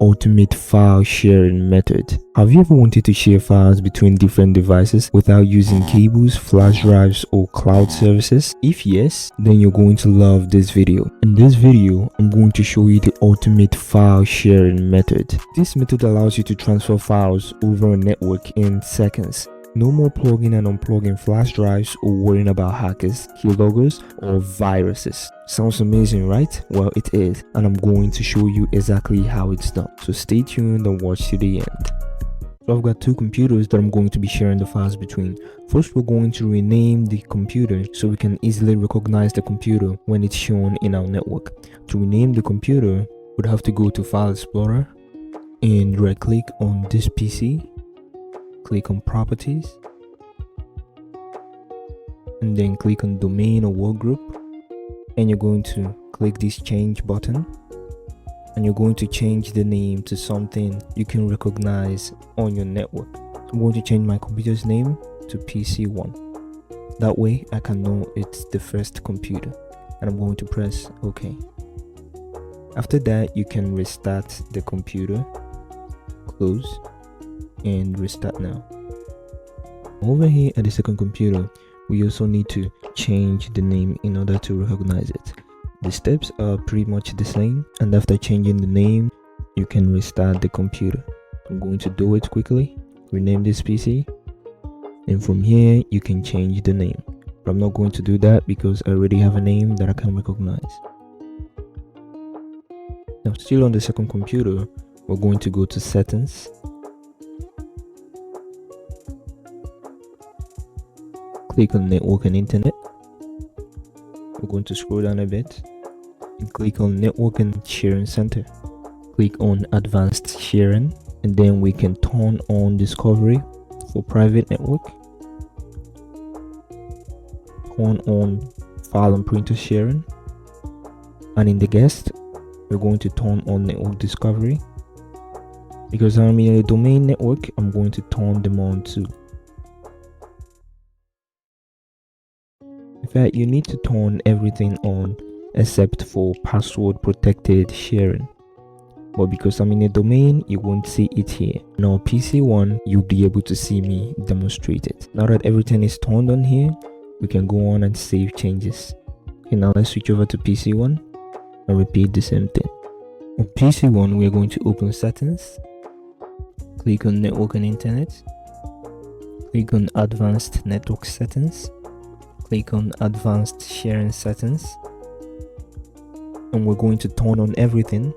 ultimate file sharing method. Have you ever wanted to share files between different devices without using cables, flash drives, or cloud services? If yes, then you're going to love this video. In this video, I'm going to show you the ultimate file sharing method. This method allows you to transfer files over a network in seconds. No more plugging and unplugging flash drives or worrying about hackers, keyloggers, or viruses. Sounds amazing, right? Well, it is, and I'm going to show you exactly how it's done. So stay tuned and watch to the end. So I've got two computers that I'm going to be sharing the files between. First, we're going to rename the computer so we can easily recognize the computer when it's shown in our network. To rename the computer, we'd have to go to File Explorer and right click on this PC. Click on Properties, and then click on Domain or Workgroup, and you're going to click this Change button, and you're going to change the name to something you can recognize on your network. So I'm going to change my computer's name to PC1. That way I can know it's the first computer, and I'm going to press OK. After that, you can restart the computer, close, and restart now. Over here at the second computer, we also need to change the name in order to recognize it. The steps are pretty much the same, and after changing the name, you can restart the computer. I'm going to do it quickly. Rename this PC, and from here you can change the name, but I'm not going to do that because I already have a name that I can recognize. Now, still on the second computer, we're going to go to Settings, click on Network and Internet. We're going to scroll down a bit and click on Network and Sharing Center. Click on Advanced Sharing, and then we can turn on Discovery for private network. Turn on File and Printer Sharing, and in the guest, we're going to turn on Network Discovery. Because I'm in a domain network, I'm going to turn them on too. In fact, you need to turn everything on except for password protected sharing, but because I'm in a domain, you won't see it here. Now PC1, you'll be able to see me demonstrate it. Now that everything is turned on here, we can go on and save changes. Okay, now let's switch over to PC1 and repeat the same thing. On PC1, we are going to open Settings, click on Network and Internet, click on Advanced Network Settings, click on Advanced Sharing Settings, and we're going to turn on everything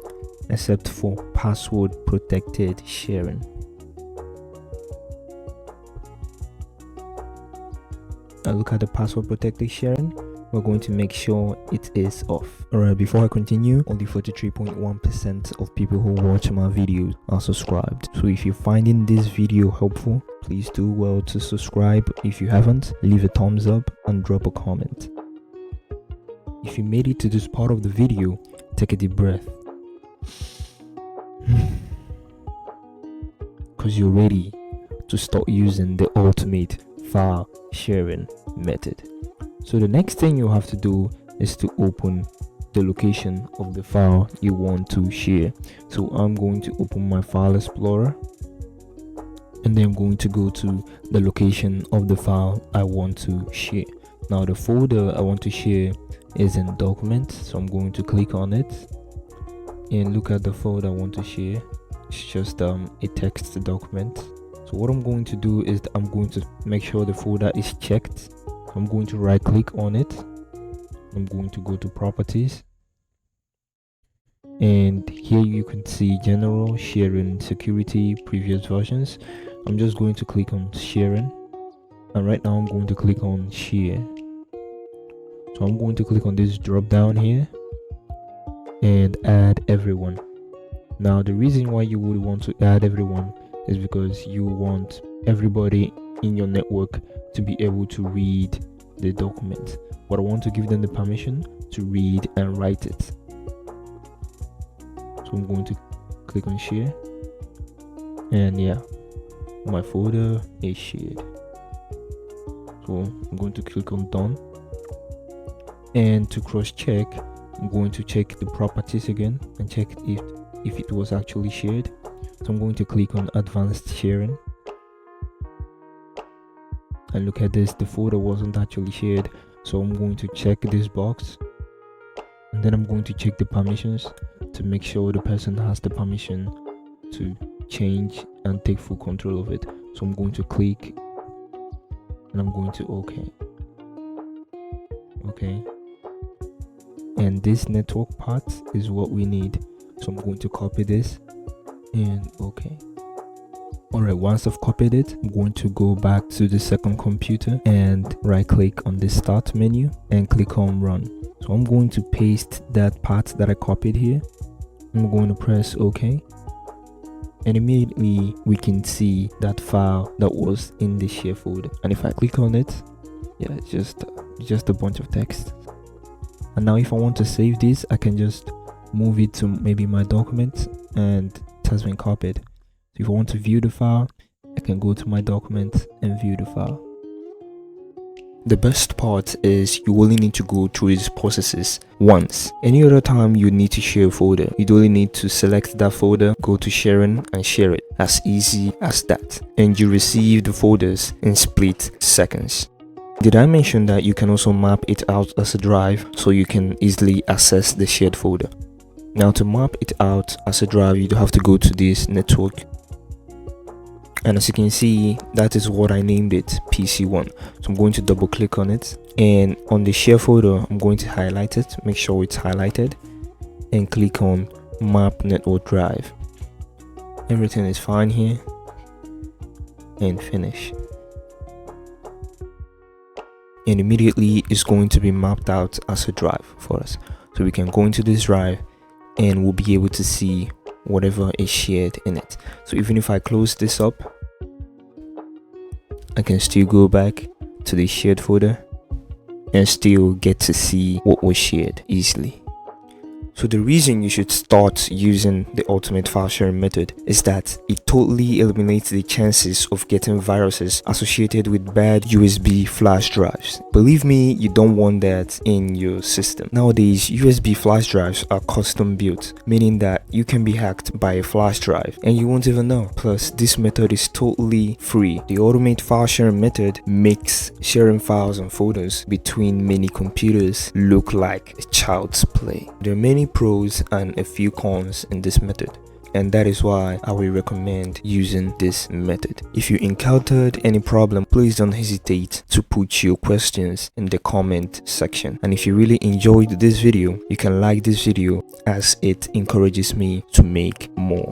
except for password protected sharing. Now look at the password protected sharing. We're going to make sure it is off. Alright, before I continue, only 43.1% of people who watch my videos are subscribed. So if you're finding this video helpful, please do well to subscribe. If you haven't, leave a thumbs up and drop a comment. If you made it to this part of the video, take a deep breath. Because you're ready to start using the ultimate file sharing method. So the next thing you have to do is to open the location of the file you want to share. So I'm going to open my File Explorer, and then I'm going to go to the location of the file I want to share. Now the folder I want to share is in Documents, so I'm going to click on it and look at the folder I want to share. It's just a text document. So what I'm going to do is I'm going to make sure the folder is checked. I'm going to right click on it. I'm going to go to Properties, and here you can see General, Sharing, Security, Previous Versions. I'm just going to click on Sharing, and right now I'm going to click on Share. So I'm going to click on this drop down here and add everyone. Now the reason why you would want to add everyone is because you want everybody in your network to be able to read the document, but I want to give them the permission to read and write it. So I'm going to click on Share, and yeah, my folder is shared. So I'm going to click on Done, and to cross check, I'm going to check the properties again and check if if it was actually shared. So I'm going to click on advanced sharing, and look at this, the folder wasn't actually shared. So I'm going to check this box, and then I'm going to check the permissions to make sure the person has the permission to change and take full control of it. So I'm going to click, and I'm going to okay, and this network part is what we need. So I'm going to copy this and okay. Alright, once I've copied it, I'm going to go back to the second computer and right click on the start menu and click on run. So I'm going to paste that part that I copied here. I'm going to press OK, and immediately we can see that file that was in the share folder. And if I click on it, yeah, it's just a bunch of text. And now if I want to save this, I can just move it to maybe my document, and it has been copied. So if I want to view the file, I can go to my document and view the file. The best part is you only need to go through these processes once. Any other time you need to share a folder, you only need to select that folder, go to sharing and share it. As easy as that. And you receive the folders in split seconds. Did I mention that you can also map it out as a drive so you can easily access the shared folder? Now to map it out as a drive, you have to go to this network. And as you can see, that is what I named it, PC1. So I'm going to double click on it, and on the share folder, I'm going to highlight it, make sure it's highlighted, and click on map network drive. Everything is fine here, and finish. And immediately it's going to be mapped out as a drive for us. So we can go into this drive and we'll be able to see whatever is shared in it. So even if I close this up, I can still go back to the shared folder and still get to see what was shared easily. So the reason you should start using the ultimate file sharing method is that it totally eliminates the chances of getting viruses associated with bad USB flash drives. Believe me, you don't want that in your system. Nowadays, USB flash drives are custom built, meaning that you can be hacked by a flash drive and you won't even know. Plus, this method is totally free. The ultimate file sharing method makes sharing files and folders between many computers look like a child's play. There are many pros and a few cons in this method, and that is why I will recommend using this method. If you encountered any problem, please don't hesitate to put your questions in the comment section. And if you really enjoyed this video, you can like this video as it encourages me to make more.